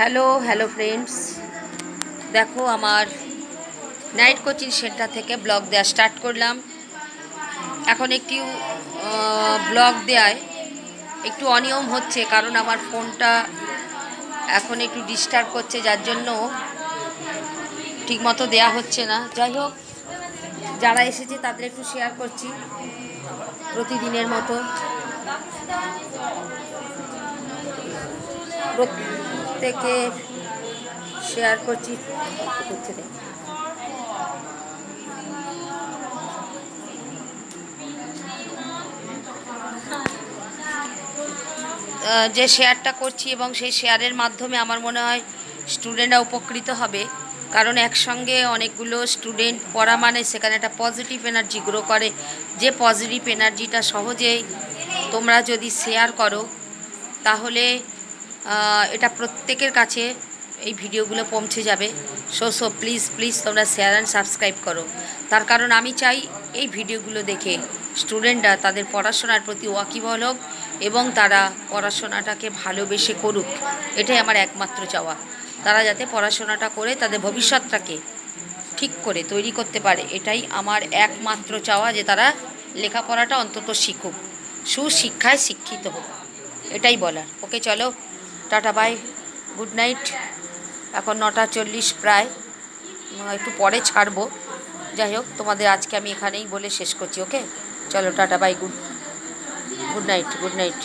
Hello hello friends, দেখো আমার night coaching centre থেকে ব্লগ দেওয়া স্টার্ট করলাম। এখন একটু ব্লগ দেওয়ায় একটু অনিয়ম হচ্ছে, কারণ আমার ফোনটা এখন একটু ডিস্টার্ব করছে, যার জন্য ঠিকমতো দেয়া হচ্ছে না। যাই হোক, যারা এসেছে তাদের একটু শেয়ার করছি প্রতিদিনের মতো। প্রত্যেকে শেয়ার করছি। করছে দেখ, যে শেয়ারটা করছি এবং সেই শেয়ারের মাধ্যমে আমার মনে হয় স্টুডেন্টরা উপকৃত হবে। কারণ একসঙ্গে অনেকগুলো স্টুডেন্ট পড়া মানে সেখানে একটা পজিটিভ এনার্জি গ্রো করে, যে পজিটিভ এনার্জিটা সহজেই তোমরা যদি শেয়ার করো তাহলে এটা প্রত্যেকের কাছে এই ভিডিওগুলো পৌঁছে যাবে। সো প্লিজ প্লিজ তোমরা শেয়ার অ্যান্ড সাবস্ক্রাইব করো। তার কারণ আমি চাই এই ভিডিওগুলো দেখে স্টুডেন্টরা তাদের পড়াশোনার প্রতি ওয়াকিবহাল হোক এবং তারা পড়াশোনাটাকে ভালোবেসে করুক। এটাই আমার একমাত্র চাওয়া। তারা যাতে পড়াশোনাটা করে তাদের ভবিষ্যৎটাকে ঠিক করে তৈরি করতে পারে, এটাই আমার একমাত্র চাওয়া। যে তারা লেখাপড়াটা অন্তত শিখুক, সুশিক্ষায় শিক্ষিত হোক, এটাই বলার। ওকে, চলো, টাটা, বাই, গুড নাইট। এখন 9:40 প্রায়, একটু পরে ছাড়বো। যাই হোক, তোমাদের আজকে আমি এখানেই বলে শেষ করছি। ওকে, চলো, tata, bye, good night, good night.